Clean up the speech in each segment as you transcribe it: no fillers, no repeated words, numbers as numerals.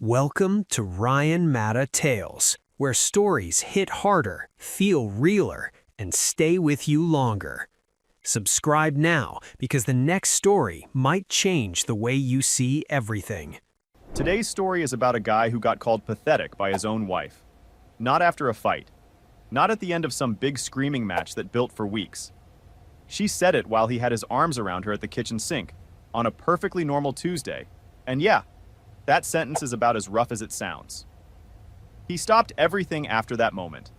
Welcome to AITA Tales, where stories hit harder, feel realer, and stay with you longer. Subscribe now because the next story might change the way you see everything. Today's story is about a guy who got called pathetic by his own wife. Not after a fight. Not at the end of some big screaming match that built for weeks. She said it while he had his arms around her at the kitchen sink, on a perfectly normal Tuesday. And yeah, that sentence is about as rough as it sounds. He stopped everything after that moment.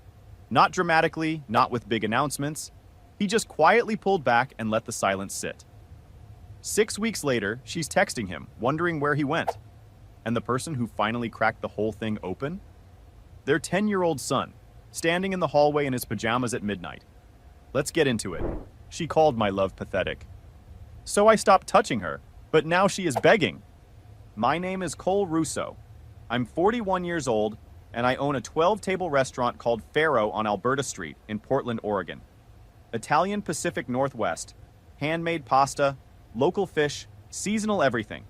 Not dramatically, not with big announcements. He just quietly pulled back and let the silence sit. 6 weeks later, she's texting him, wondering where he went. And the person who finally cracked the whole thing open? Their 10-year-old son, standing in the hallway in his pajamas at midnight. Let's get into it. She called my love pathetic. So I stopped touching her, but now she is begging. My name is Cole Russo. I'm 41 years old, and I own a 12-table restaurant called Faro on Alberta Street in Portland, Oregon. Italian Pacific Northwest, handmade pasta, local fish, seasonal everything.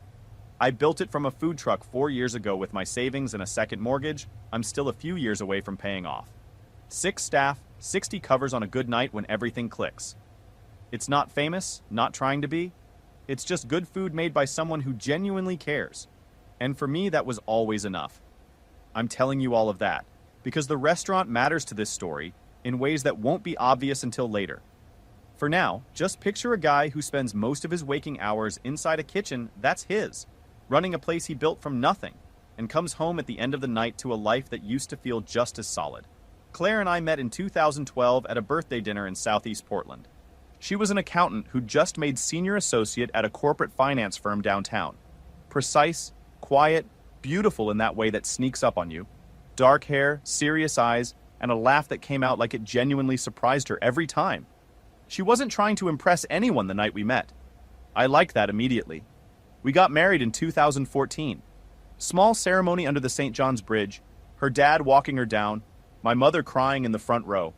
I built it from a food truck 4 years ago with my savings and a second mortgage I'm still a few years away from paying off. 6 staff, 60 covers on a good night when everything clicks. It's not famous, not trying to be. It's just good food made by someone who genuinely cares. And for me, that was always enough. I'm telling you all of that because the restaurant matters to this story in ways that won't be obvious until later. For now, just picture a guy who spends most of his waking hours inside a kitchen that's his, running a place he built from nothing, and comes home at the end of the night to a life that used to feel just as solid. Claire and I met in 2012 at a birthday dinner in Southeast Portland. She was an accountant who just made senior associate at a corporate finance firm downtown. Precise, quiet, beautiful in that way that sneaks up on you. Dark hair, serious eyes, and a laugh that came out like it genuinely surprised her every time. She wasn't trying to impress anyone the night we met. I liked that immediately. We got married in 2014. Small ceremony under the St. John's Bridge, her dad walking her down, my mother crying in the front row.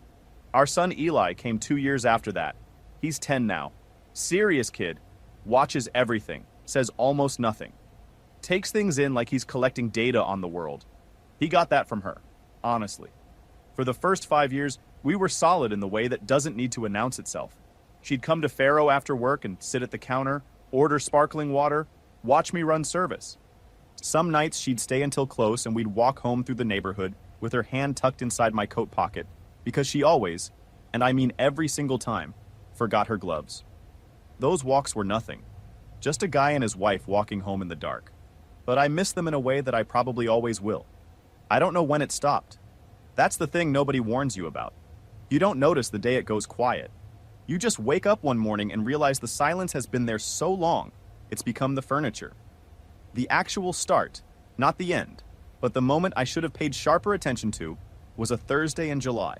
Our son Eli came 2 years after that. He's 10 now. Serious kid. Watches everything. Says almost nothing. Takes things in like he's collecting data on the world. He got that from her, honestly. For the first 5 years, we were solid in the way that doesn't need to announce itself. She'd come to Faro after work and sit at the counter, order sparkling water, watch me run service. Some nights she'd stay until close and we'd walk home through the neighborhood with her hand tucked inside my coat pocket because she always, and I mean every single time, forgot her gloves. Those walks were nothing. Just a guy and his wife walking home in the dark. But I miss them in a way that I probably always will. I don't know when it stopped. That's the thing nobody warns you about. You don't notice the day it goes quiet. You just wake up one morning and realize the silence has been there so long, it's become the furniture. The actual start, not the end, but the moment I should have paid sharper attention to, was a Thursday in July.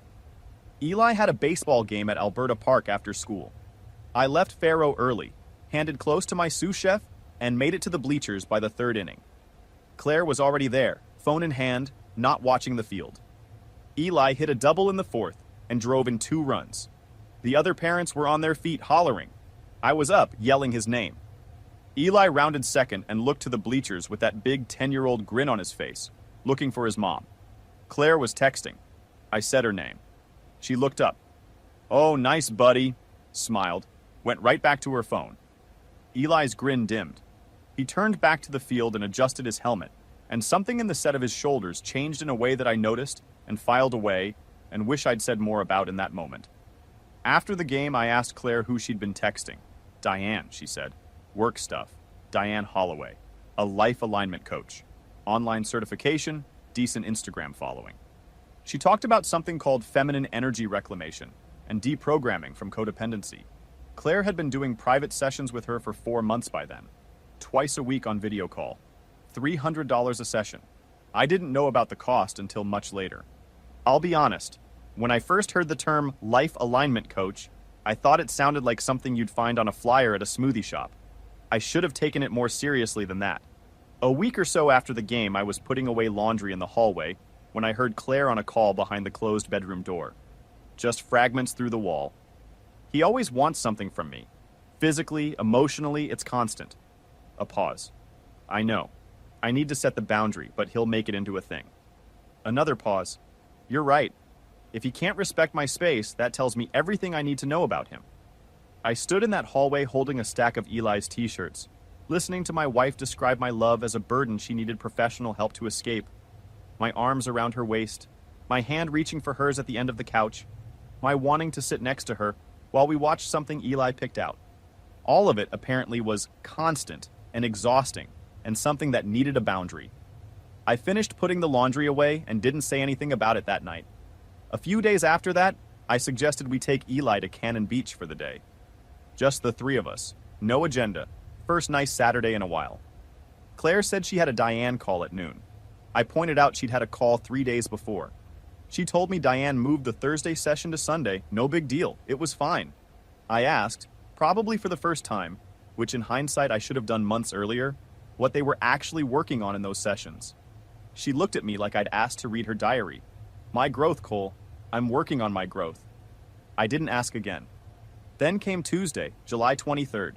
Eli had a baseball game at Alberta Park after school. I left Faro early, handed close to my sous chef, and made it to the bleachers by the 3rd inning. Claire was already there, phone in hand, not watching the field. Eli hit a double in the 4th and drove in 2 runs. The other parents were on their feet hollering. I was up, yelling his name. Eli rounded second and looked to the bleachers with that big 10-year-old grin on his face, looking for his mom. Claire was texting. I said her name. She looked up. "Oh, nice, buddy," smiled, went right back to her phone. Eli's grin dimmed. He turned back to the field and adjusted his helmet, and something in the set of his shoulders changed in a way that I noticed and filed away and wish I'd said more about in that moment. After the game, I asked Claire who she'd been texting. Diane, she said. Work stuff. Diane Holloway, a life alignment coach. Online certification, decent Instagram following. She talked about something called feminine energy reclamation and deprogramming from codependency. Claire had been doing private sessions with her for 4 months by then. Twice a week on video call. $300 a session. I didn't know about the cost until much later. I'll be honest, when I first heard the term life alignment coach, I thought it sounded like something you'd find on a flyer at a smoothie shop. I should have taken it more seriously than that. A week or so after the game, I was putting away laundry in the hallway when I heard Claire on a call behind the closed bedroom door. Just fragments through the wall. He always wants something from me. Physically, emotionally, it's constant. A pause. I know. I need to set the boundary, but he'll make it into a thing. Another pause. You're right. If he can't respect my space, that tells me everything I need to know about him. I stood in that hallway holding a stack of Eli's t-shirts, listening to my wife describe my love as a burden she needed professional help to escape. My arms around her waist, my hand reaching for hers at the end of the couch, my wanting to sit next to her while we watched something Eli picked out. All of it apparently was constant and exhausting and something that needed a boundary. I finished putting the laundry away and didn't say anything about it that night. A few days after that, I suggested we take Eli to Cannon Beach for the day. Just the three of us. No agenda. First nice Saturday in a while. Claire said she had a Diane call at noon. I pointed out she'd had a call 3 days before. She told me Diane moved the Thursday session to Sunday. No big deal. It was fine. I asked, probably for the first time, which in hindsight I should have done months earlier, what they were actually working on in those sessions. She looked at me like I'd asked to read her diary. My growth, Cole. I'm working on my growth. I didn't ask again. Then came Tuesday, July 23rd.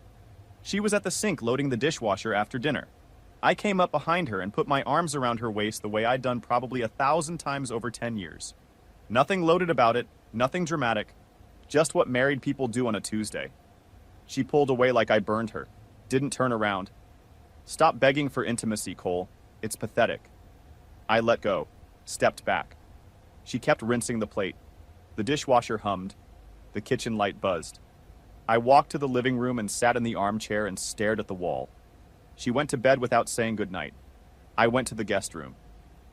She was at the sink loading the dishwasher after dinner. I came up behind her and put my arms around her waist the way I'd done probably 1,000 times over 10 years. Nothing loaded about it, nothing dramatic, just what married people do on a Tuesday. She pulled away like I burned her, didn't turn around. Stop begging for intimacy, Cole. It's pathetic. I let go, stepped back. She kept rinsing the plate. The dishwasher hummed. The kitchen light buzzed. I walked to the living room and sat in the armchair and stared at the wall. She went to bed without saying goodnight. I went to the guest room.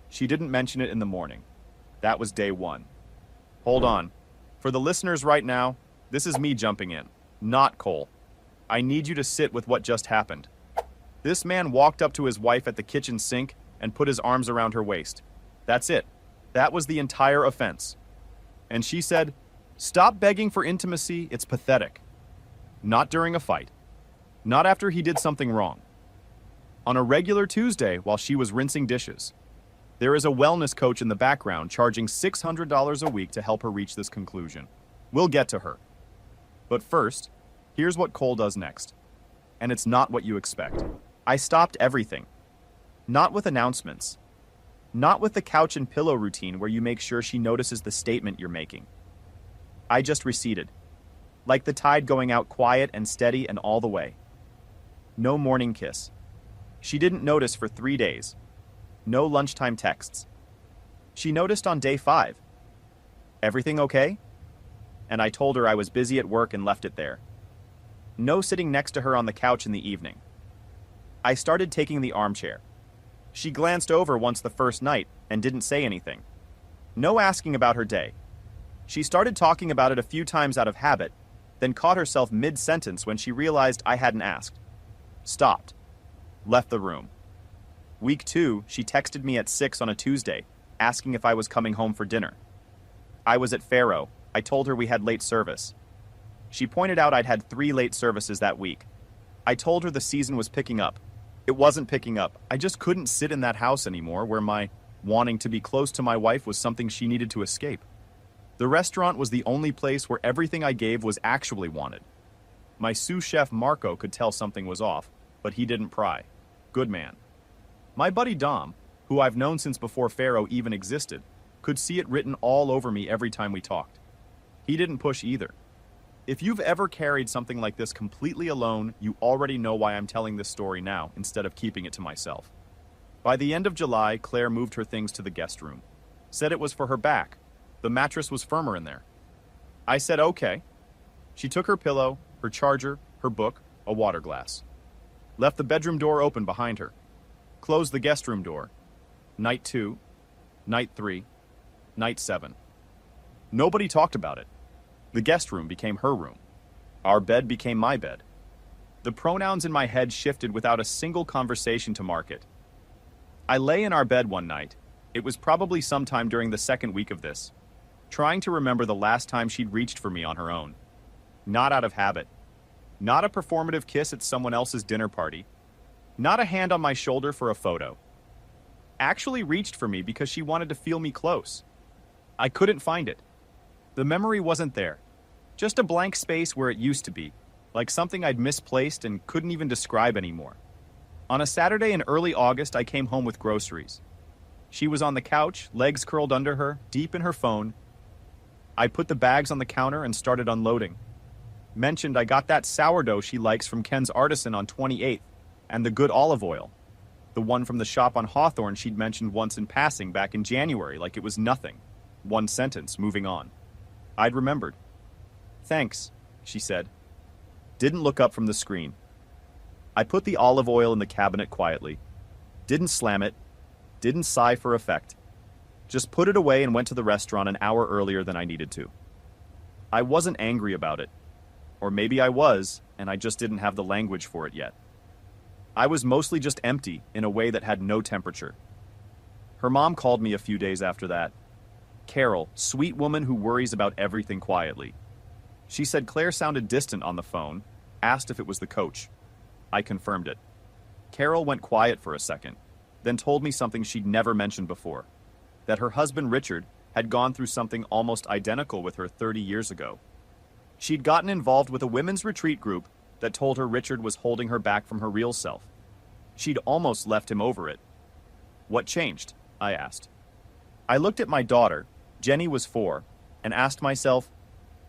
She didn't mention it in the morning. That was day one. Hold on. For the listeners right now, this is me jumping in, not Cole. I need you to sit with what just happened. This man walked up to his wife at the kitchen sink and put his arms around her waist. That's it. That was the entire offense. And she said, "Stop begging for intimacy, it's pathetic." Not during a fight. Not after he did something wrong. On a regular Tuesday while she was rinsing dishes. There is a wellness coach in the background charging $600 a week to help her reach this conclusion. We'll get to her. But first, here's what Cole does next. And it's not what you expect. I stopped everything. Not with announcements. Not with the couch and pillow routine where you make sure she notices the statement you're making. I just receded. Like the tide going out quiet and steady and all the way. No morning kiss. She didn't notice for 3 days. No lunchtime texts. She noticed on day 5. Everything okay? And I told her I was busy at work and left it there. No sitting next to her on the couch in the evening. I started taking the armchair. She glanced over once the first night and didn't say anything. No asking about her day. She started talking about it a few times out of habit, then caught herself mid-sentence when she realized I hadn't asked. Stopped. Left the room. Week 2, she texted me at 6 on a Tuesday, asking if I was coming home for dinner. I was at Faro. I told her we had late service. She pointed out I'd had 3 late services that week. I told her the season was picking up. It wasn't picking up. I just couldn't sit in that house anymore where my wanting to be close to my wife was something she needed to escape. The restaurant was the only place where everything I gave was actually wanted. My sous chef Marco could tell something was off, but he didn't pry. Good man. My buddy Dom, who I've known since before Faro even existed, could see it written all over me every time we talked. He didn't push either. If you've ever carried something like this completely alone, you already know why I'm telling this story now instead of keeping it to myself. By the end of July, Claire moved her things to the guest room. Said it was for her back. The mattress was firmer in there. I said okay. She took her pillow, her charger, her book, a water glass. Left the bedroom door open behind her. Closed the guest room door. Night 2, night 3, night 7. Nobody talked about it. The guest room became her room. Our bed became my bed. The pronouns in my head shifted without a single conversation to mark it. I lay in our bed one night. It was probably sometime during the second week of this, trying to remember the last time she'd reached for me on her own. Not out of habit. Not a performative kiss at someone else's dinner party. Not a hand on my shoulder for a photo. Actually reached for me because she wanted to feel me close. I couldn't find it. The memory wasn't there. Just a blank space where it used to be, like something I'd misplaced and couldn't even describe anymore. On a Saturday in early August, I came home with groceries. She was on the couch, legs curled under her, deep in her phone. I put the bags on the counter and started unloading. Mentioned I got that sourdough she likes from Ken's Artisan on 28th, and the good olive oil. The one from the shop on Hawthorne she'd mentioned once in passing back in January like it was nothing. One sentence, moving on. I'd remembered. Thanks, she said. Didn't look up from the screen. I put the olive oil in the cabinet quietly. Didn't slam it. Didn't sigh for effect. Just put it away and went to the restaurant an hour earlier than I needed to. I wasn't angry about it. Or maybe I was, and I just didn't have the language for it yet. I was mostly just empty in a way that had no temperature. Her mom called me a few days after that. Carol, sweet woman who worries about everything quietly. She said Claire sounded distant on the phone, asked if it was the coach. I confirmed it. Carol went quiet for a second, then told me something she'd never mentioned before, that her husband Richard had gone through something almost identical with her 30 years ago. She'd gotten involved with a women's retreat group that told her Richard was holding her back from her real self. She'd almost left him over it. What changed? I asked. I looked at my daughter, Jenny was 4, and asked myself,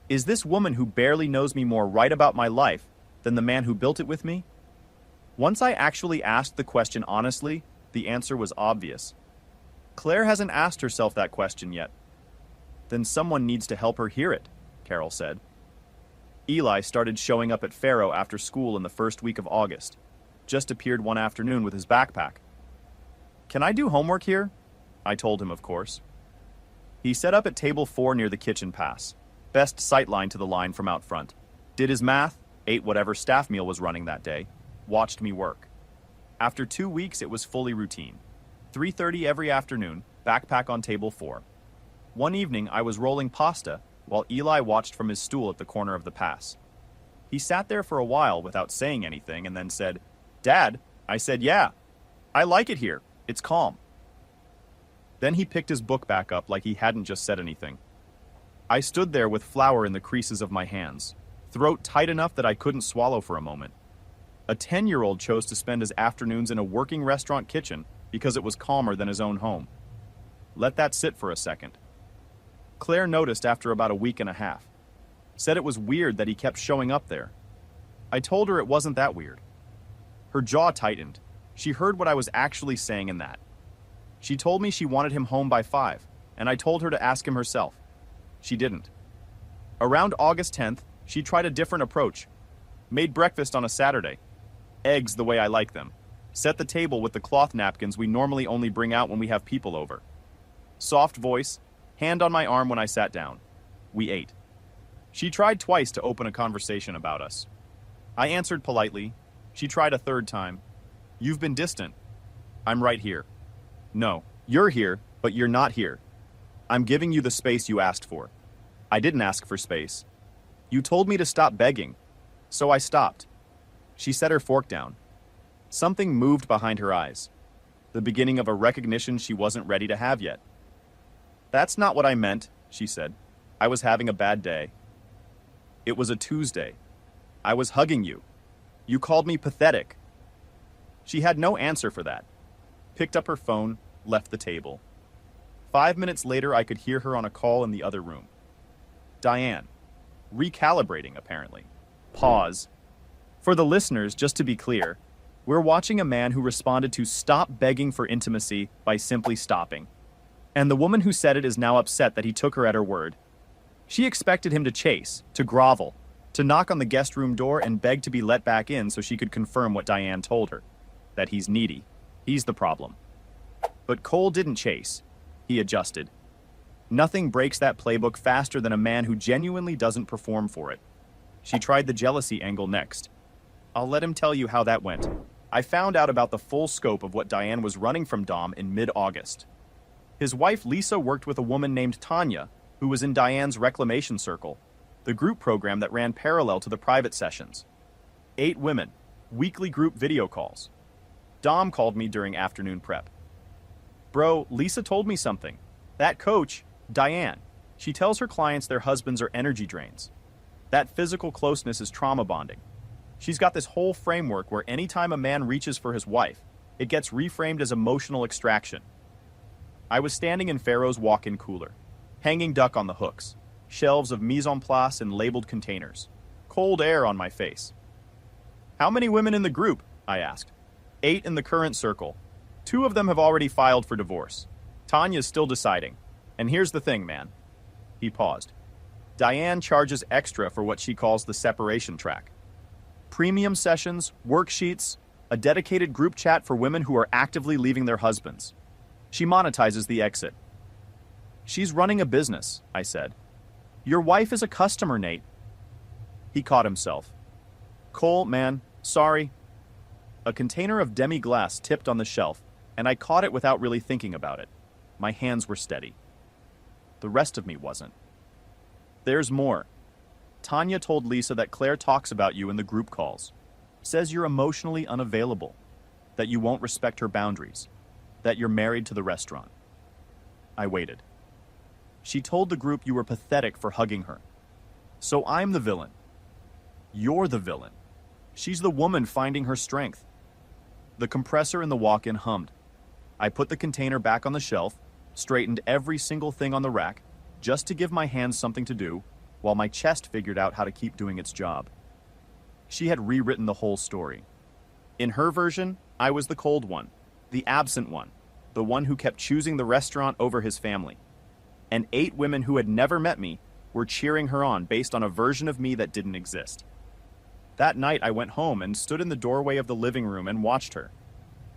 is this woman who barely knows me more right about my life than the man who built it with me? Once I actually asked the question honestly, the answer was obvious. Claire hasn't asked herself that question yet. Then someone needs to help her hear it, Carol said. Eli started showing up at Faro after school in the first week of August. Just appeared one afternoon with his backpack. Can I do homework here? I told him, of course. He set up at table 4 near the kitchen pass. Best sightline to the line from out front. Did his math, ate whatever staff meal was running that day, watched me work. After 2 weeks, it was fully routine. 3:30 every afternoon, backpack on table 4. One evening, I was rolling pasta while Eli watched from his stool at the corner of the pass. He sat there for a while without saying anything and then said, Dad, I said, yeah. I like it here. It's calm. Then he picked his book back up like he hadn't just said anything. I stood there with flour in the creases of my hands, throat tight enough that I couldn't swallow for a moment. A 10-year-old chose to spend his afternoons in a working restaurant kitchen because it was calmer than his own home. Let that sit for a second. Claire noticed after about a week and a half. Said it was weird that he kept showing up there. I told her it wasn't that weird. Her jaw tightened. She heard what I was actually saying in that. She told me she wanted him home by 5, and I told her to ask him herself. She didn't. Around August 10th, she tried a different approach. Made breakfast on a Saturday. Eggs the way I like them. Set the table with the cloth napkins we normally only bring out when we have people over. Soft voice, hand on my arm when I sat down. We ate. She tried twice to open a conversation about us. I answered politely. She tried a third time. You've been distant. I'm right here. No, you're here, but you're not here. I'm giving you the space you asked for. I didn't ask for space. You told me to stop begging, so I stopped. She set her fork down. Something moved behind her eyes. The beginning of a recognition she wasn't ready to have yet. That's not what I meant, she said. I was having a bad day. It was a Tuesday. I was hugging you. You called me pathetic. She had no answer for that. Picked up her phone, left the table. 5 minutes later, I could hear her on a call in the other room. Diane. Recalibrating, apparently. Pause. For the listeners, just to be clear, we're watching a man who responded to stop begging for intimacy by simply stopping. And the woman who said it is now upset that he took her at her word. She expected him to chase, to grovel, to knock on the guest room door and beg to be let back in so she could confirm what Diane told her, that he's needy. He's the problem. But Cole didn't chase. He adjusted. Nothing breaks that playbook faster than a man who genuinely doesn't perform for it. She tried the jealousy angle next. I'll let him tell you how that went. I found out about the full scope of what Diane was running from Dom in mid-August. His wife Lisa worked with a woman named Tanya, who was in Diane's reclamation circle, the group program that ran parallel to the private sessions. 8 women, weekly group video calls. Dom called me during afternoon prep. Bro, Lisa told me something. That coach, Diane, she tells her clients their husbands are energy drains. That physical closeness is trauma bonding. She's got this whole framework where anytime a man reaches for his wife, it gets reframed as emotional extraction. I was standing in Pharaoh's walk-in cooler, hanging duck on the hooks, shelves of mise en place and labeled containers, cold air on my face. "How many women in the group?" I asked. "8 in the current circle. 2 of them have already filed for divorce. Tanya's still deciding. And here's the thing, man." He paused. "Diane charges extra for what she calls the separation track. Premium sessions, worksheets, a dedicated group chat for women who are actively leaving their husbands. She monetizes the exit." "She's running a business," I said. "Your wife is a customer, Nate." He caught himself. "Cole, man, sorry." A container of demi-glace tipped on the shelf, and I caught it without really thinking about it. My hands were steady. The rest of me wasn't. "There's more. Tanya told Lisa that Claire talks about you in the group calls. Says you're emotionally unavailable, that you won't respect her boundaries, that you're married to the restaurant." I waited. "She told the group you were pathetic for hugging her. So I'm the villain. You're the villain. She's the woman finding her strength." The compressor in the walk-in hummed. I put the container back on the shelf, straightened every single thing on the rack, just to give my hands something to do, while my chest figured out how to keep doing its job. She had rewritten the whole story. In her version, I was the cold one, the absent one, the one who kept choosing the restaurant over his family. And 8 women who had never met me were cheering her on based on a version of me that didn't exist. That night, I went home and stood in the doorway of the living room and watched her,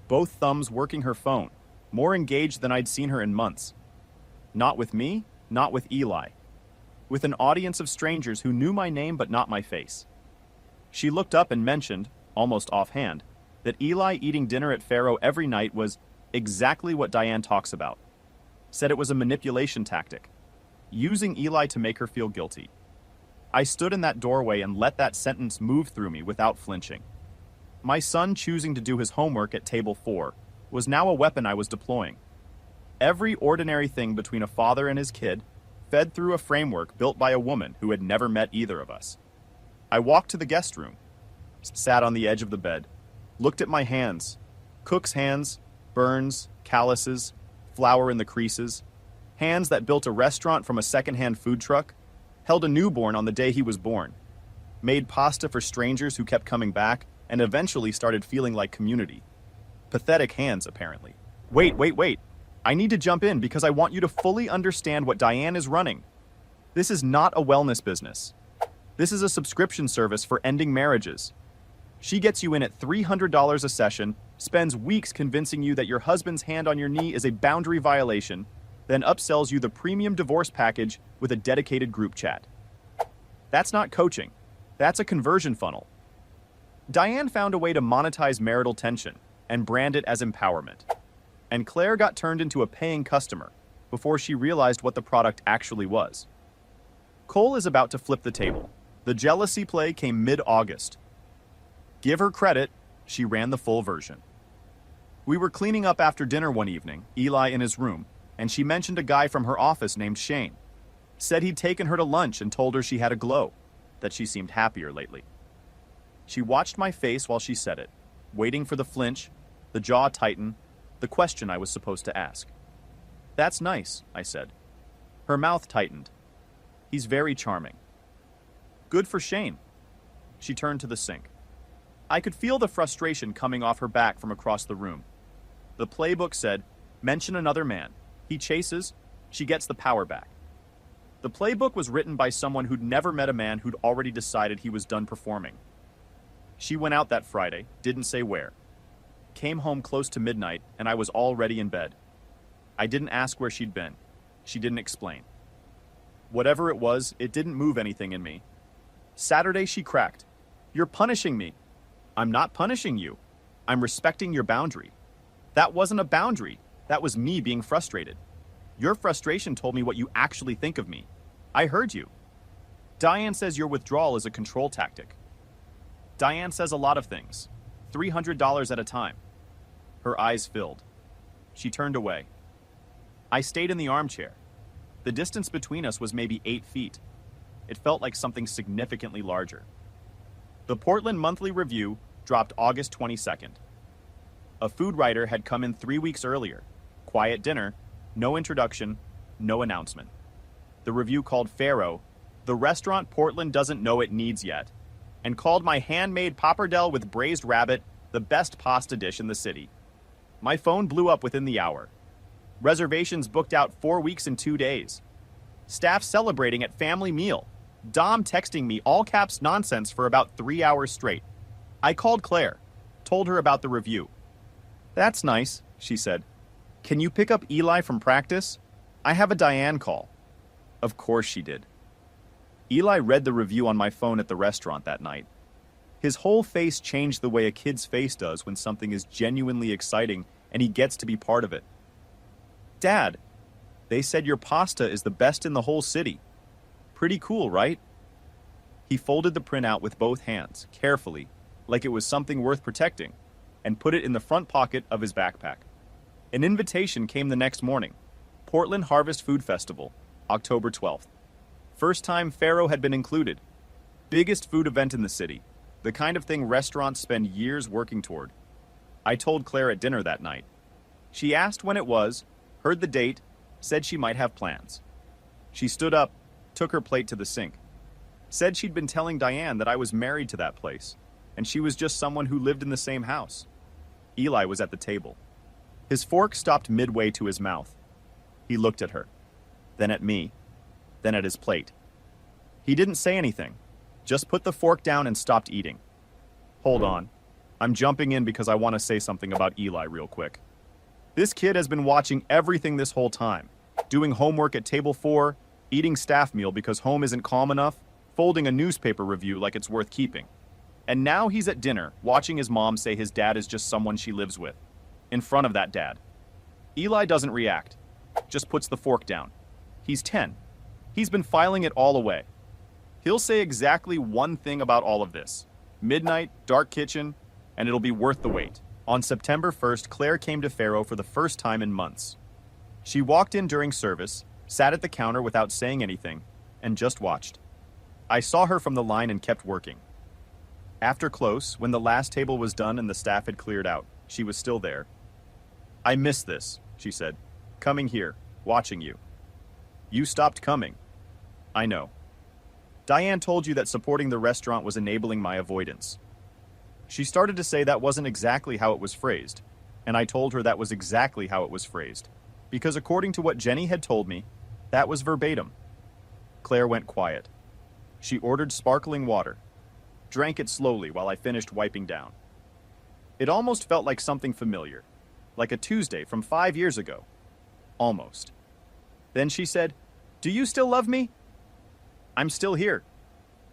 both thumbs working her phone, more engaged than I'd seen her in months. Not with me, not with Eli. With an audience of strangers who knew my name but not my face. She looked up and mentioned, almost offhand, that Eli eating dinner at Pharaoh every night was exactly what Diane talks about. Said it was a manipulation tactic, using Eli to make her feel guilty. I stood in that doorway and let that sentence move through me without flinching. My son choosing to do his homework at table 4 was now a weapon I was deploying. Every ordinary thing between a father and his kid fed through a framework built by a woman who had never met either of us. I walked to the guest room, sat on the edge of the bed, looked at my hands, cook's hands, burns, calluses, flour in the creases, hands that built a restaurant from a secondhand food truck, held a newborn on the day he was born, made pasta for strangers who kept coming back, and eventually started feeling like community. Pathetic hands, apparently. Wait. I need to jump in because I want you to fully understand what Diane is running. This is not a wellness business. This is a subscription service for ending marriages. She gets you in at $300 a session, spends weeks convincing you that your husband's hand on your knee is a boundary violation, then upsells you the premium divorce package with a dedicated group chat. That's not coaching. That's a conversion funnel. Diane found a way to monetize marital tension and brand it as empowerment. And Claire got turned into a paying customer before she realized what the product actually was. Cole is about to flip the table. The jealousy play came mid-August. Give her credit, she ran the full version. We were cleaning up after dinner one evening, Eli in his room, and she mentioned a guy from her office named Shane. Said he'd taken her to lunch and told her she had a glow, that she seemed happier lately. She watched my face while she said it, waiting for the flinch, the jaw tighten, the question I was supposed to ask. "That's nice," I said. Her mouth tightened. "He's very charming." "Good for Shane." She turned to the sink. I could feel the frustration coming off her back from across the room. The playbook said, mention another man. He chases, she gets the power back. The playbook was written by someone who'd never met a man who'd already decided he was done performing. She went out that Friday, didn't say where. Came home close to midnight, and I was already in bed. I didn't ask where she'd been. She didn't explain. Whatever it was, it didn't move anything in me. Saturday, she cracked. "You're punishing me." "I'm not punishing you. I'm respecting your boundary." "That wasn't a boundary. That was me being frustrated. Your frustration told me what you actually think of me. I heard you." "Diane says your withdrawal is a control tactic." "Diane says a lot of things. $300 at a time." Her eyes filled. She turned away. I stayed in the armchair. The distance between us was maybe 8 feet. It felt like something significantly larger. The Portland Monthly Review dropped August 22nd. A food writer had come in 3 weeks earlier. Quiet dinner, no introduction, no announcement. The review called Faro, "the restaurant Portland doesn't know it needs yet," and called my handmade pappardelle with braised rabbit the best pasta dish in the city. My phone blew up within the hour. Reservations booked out 4 weeks and 2 days. Staff celebrating at family meal. Dom texting me all caps nonsense for about 3 hours straight. I called Claire, told her about the review. "That's nice," she said. "Can you pick up Eli from practice? I have a Diane call." Of course she did. Eli read the review on my phone at the restaurant that night. His whole face changed the way a kid's face does when something is genuinely exciting and he gets to be part of it. "Dad, they said your pasta is the best in the whole city. Pretty cool, right?" He folded the printout with both hands, carefully, like it was something worth protecting, and put it in the front pocket of his backpack. An invitation came the next morning. Portland Harvest Food Festival, October 12th. First time Faro had been included. Biggest food event in the city, the kind of thing restaurants spend years working toward. I told Claire at dinner that night. She asked when it was, heard the date, said she might have plans. She stood up, took her plate to the sink, said she'd been telling Diane that I was married to that place, and she was just someone who lived in the same house. Eli was at the table. His fork stopped midway to his mouth. He looked at her, then at me, then at his plate. He didn't say anything, just put the fork down and stopped eating. Hold on. I'm jumping in because I want to say something about Eli real quick. This kid has been watching everything this whole time, doing homework at table 4, eating staff meal because home isn't calm enough, folding a newspaper review like it's worth keeping. And now he's at dinner, watching his mom say his dad is just someone she lives with, in front of that dad. Eli doesn't react, just puts the fork down. He's 10. He's been filing it all away. He'll say exactly one thing about all of this. Midnight, dark kitchen, and it'll be worth the wait. On September 1st, Claire came to Faro for the first time in months. She walked in during service, sat at the counter without saying anything, and just watched. I saw her from the line and kept working. After close, when the last table was done and the staff had cleared out, she was still there. "I miss this," she said. "Coming here, watching you. You stopped coming. I know. Diane told you that supporting the restaurant was enabling my avoidance." She started to say that wasn't exactly how it was phrased, and I told her that was exactly how it was phrased, because according to what Jenny had told me, that was verbatim. Claire went quiet. She ordered sparkling water, drank it slowly while I finished wiping down. It almost felt like something familiar, like a Tuesday from 5 years ago. Almost. Then she said, "Do you still love me?" "I'm still here."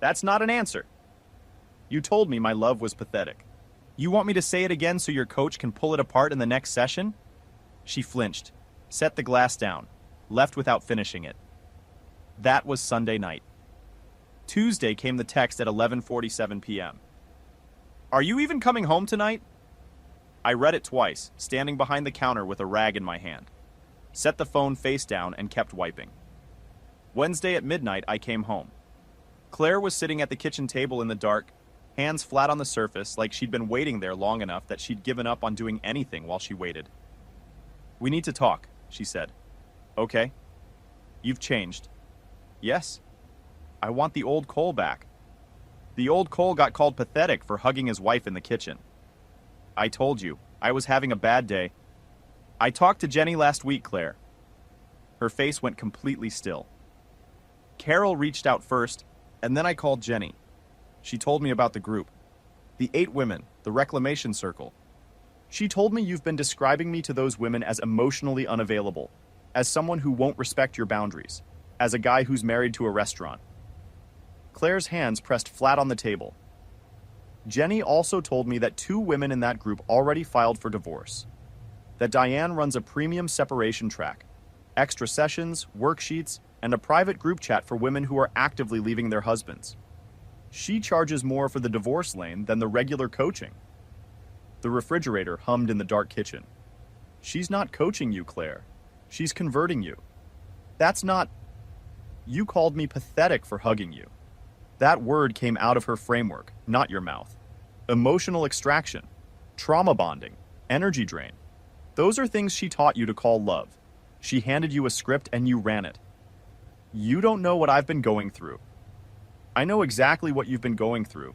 "That's not an answer." "You told me my love was pathetic. You want me to say it again so your coach can pull it apart in the next session?" She flinched, set the glass down, left without finishing it. That was Sunday night. Tuesday came the text at 11:47 p.m. "Are you even coming home tonight?" I read it twice, standing behind the counter with a rag in my hand. Set the phone face down and kept wiping. Wednesday at midnight, I came home. Claire was sitting at the kitchen table in the dark, hands flat on the surface like she'd been waiting there long enough that she'd given up on doing anything while she waited. "We need to talk," she said. "Okay." "You've changed." "Yes." "I want the old Cole back." "The old Cole got called pathetic for hugging his wife in the kitchen." "I told you, I was having a bad day." "I talked to Jenny last week, Claire." Her face went completely still. "Carol reached out first, and then I called Jenny. She told me about the group. The 8 women, the reclamation circle. She told me you've been describing me to those women as emotionally unavailable, as someone who won't respect your boundaries, as a guy who's married to a restaurant." Claire's hands pressed flat on the table. "Jenny also told me that 2 women in that group already filed for divorce. That Diane runs a premium separation track, extra sessions, worksheets, and a private group chat for women who are actively leaving their husbands. She charges more for the divorce lane than the regular coaching." The refrigerator hummed in the dark kitchen. "She's not coaching you, Claire. She's converting you. That's not... You called me pathetic for hugging you." That word came out of her framework, not your mouth. Emotional extraction, trauma bonding, energy drain. Those are things she taught you to call love. She handed you a script and you ran it. You don't know what I've been going through. I know exactly what you've been going through.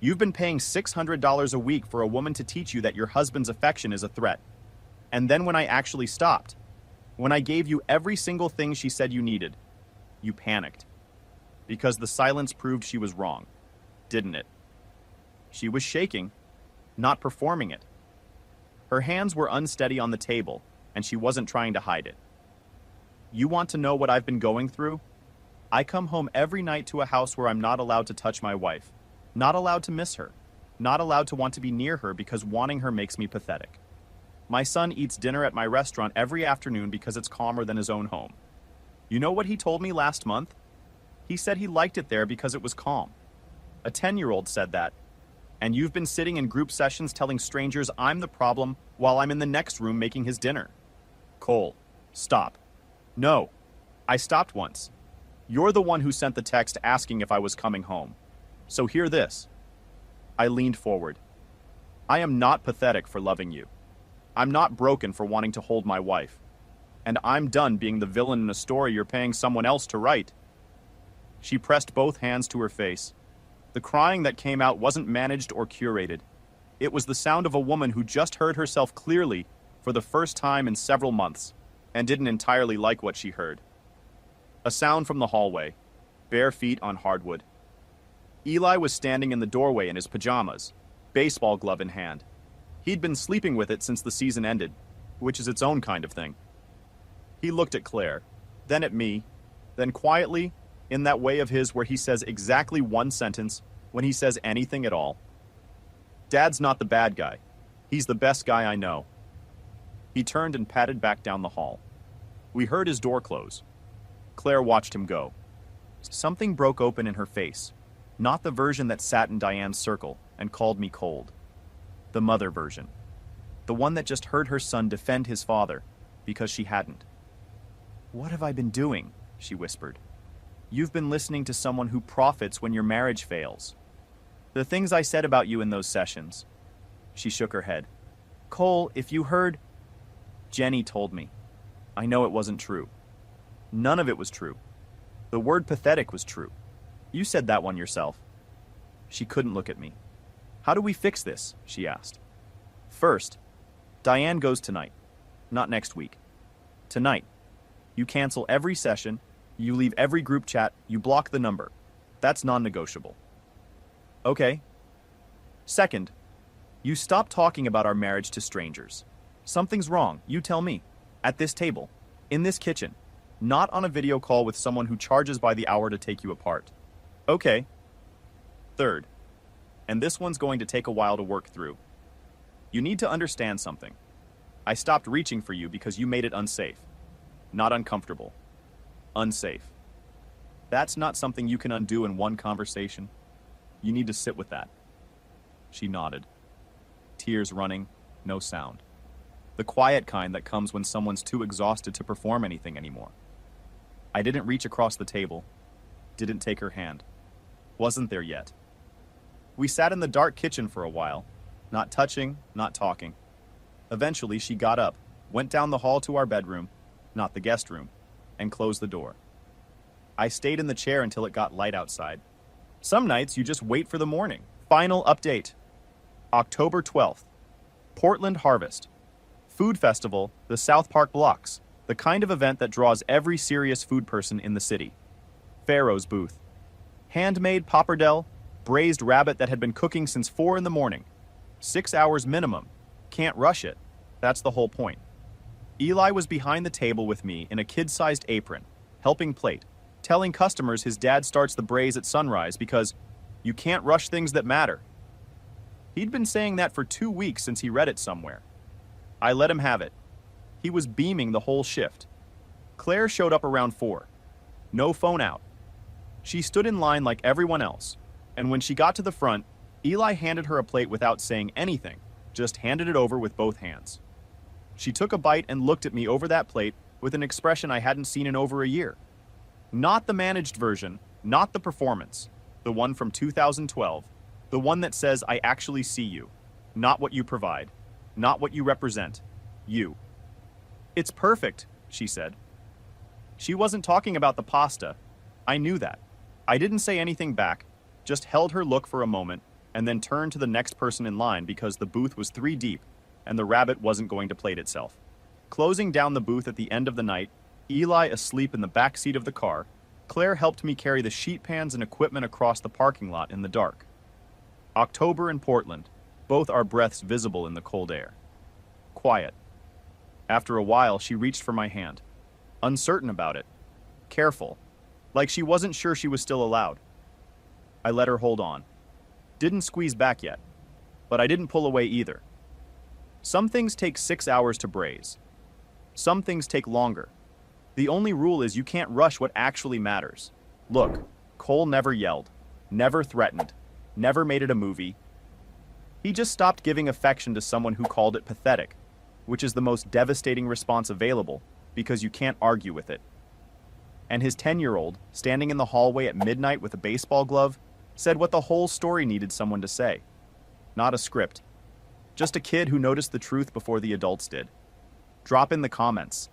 You've been paying $600 a week for a woman to teach you that your husband's affection is a threat. And then when I actually stopped, when I gave you every single thing she said you needed, you panicked. Because the silence proved she was wrong, didn't it? She was shaking, not performing it. Her hands were unsteady on the table, and she wasn't trying to hide it. You want to know what I've been going through? I come home every night to a house where I'm not allowed to touch my wife, not allowed to miss her, not allowed to want to be near her because wanting her makes me pathetic. My son eats dinner at my restaurant every afternoon because it's calmer than his own home. You know what he told me last month? He said he liked it there because it was calm. A 10-year-old said that. And you've been sitting in group sessions telling strangers I'm the problem while I'm in the next room making his dinner. Cole, stop. No, I stopped once. You're the one who sent the text asking if I was coming home. So hear this. I leaned forward. I am not pathetic for loving you. I'm not broken for wanting to hold my wife. And I'm done being the villain in a story you're paying someone else to write. She pressed both hands to her face. The crying that came out wasn't managed or curated. It was the sound of a woman who just heard herself clearly for the first time in several months and didn't entirely like what she heard. A sound from the hallway, bare feet on hardwood. Eli was standing in the doorway in his pajamas, baseball glove in hand. He'd been sleeping with it since the season ended, which is its own kind of thing. He looked at Claire, then at me, then quietly, in that way of his where he says exactly one sentence when he says anything at all. Dad's not the bad guy. He's the best guy I know. He turned and padded back down the hall. We heard his door close. Claire watched him go. Something broke open in her face, not the version that sat in Diane's circle and called me cold. The mother version. The one that just heard her son defend his father because she hadn't. What have I been doing? She whispered. You've been listening to someone who profits when your marriage fails. The things I said about you in those sessions. She shook her head. Cole, if you heard... Jenny told me. I know it wasn't true. None of it was true. The word pathetic was true. You said that one yourself. She couldn't look at me. How do we fix this? She asked. First, Diane goes tonight, not next week. Tonight. You cancel every session, you leave every group chat, you block the number. That's non-negotiable. Okay. Second, you stop talking about our marriage to strangers. Something's wrong, you tell me. At this table, in this kitchen, not on a video call with someone who charges by the hour to take you apart. Okay. Third, and this one's going to take a while to work through. You need to understand something. I stopped reaching for you because you made it unsafe. Not uncomfortable. Unsafe. That's not something you can undo in one conversation. You need to sit with that. She nodded. Tears running, no sound. The quiet kind that comes when someone's too exhausted to perform anything anymore. I didn't reach across the table. Didn't take her hand. Wasn't there yet. We sat in the dark kitchen for a while, not touching, not talking. Eventually, she got up, went down the hall to our bedroom, not the guest room, and closed the door. I stayed in the chair until it got light outside. Some nights you just wait for the morning. Final update. October 12th. Portland Harvest. Food Festival, the South Park Blocks, the kind of event that draws every serious food person in the city. Pharaoh's booth. Handmade pappardelle, braised rabbit that had been cooking since 4 in the morning. 6 hours minimum. Can't rush it. That's the whole point. Eli was behind the table with me in a kid-sized apron, helping plate, telling customers his dad starts the braise at sunrise because you can't rush things that matter. He'd been saying that for 2 weeks since he read it somewhere. I let him have it. He was beaming the whole shift. Claire showed up around 4. No phone out. She stood in line like everyone else, and when she got to the front, Eli handed her a plate without saying anything, just handed it over with both hands. She took a bite and looked at me over that plate with an expression I hadn't seen in over a year. Not the managed version, not the performance. The one from 2012. The one that says, I actually see you. Not what you provide. Not what you represent. You. It's perfect, she said. She wasn't talking about the pasta. I knew that. I didn't say anything back, just held her look for a moment, and then turned to the next person in line because the booth was 3 deep, and the rabbit wasn't going to plate itself. Closing down the booth at the end of the night, Eli asleep in the back seat of the car, Claire helped me carry the sheet pans and equipment across the parking lot in the dark. October in Portland, both our breaths visible in the cold air. Quiet. After a while, she reached for my hand. Uncertain about it. Careful. Like she wasn't sure she was still allowed. I let her hold on. Didn't squeeze back yet. But I didn't pull away either. Some things take 6 hours to braise. Some things take longer. The only rule is you can't rush what actually matters. Look, Cole never yelled, never threatened, never made it a movie. He just stopped giving affection to someone who called it pathetic, which is the most devastating response available because you can't argue with it. And his 10-year-old, standing in the hallway at midnight with a baseball glove, said what the whole story needed someone to say. Not a script. Just a kid who noticed the truth before the adults did. Drop in the comments.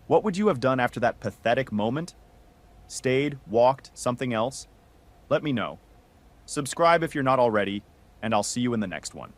What would you have done after that pathetic moment? Stayed, walked, something else? Let me know. Subscribe if you're not already, and I'll see you in the next one.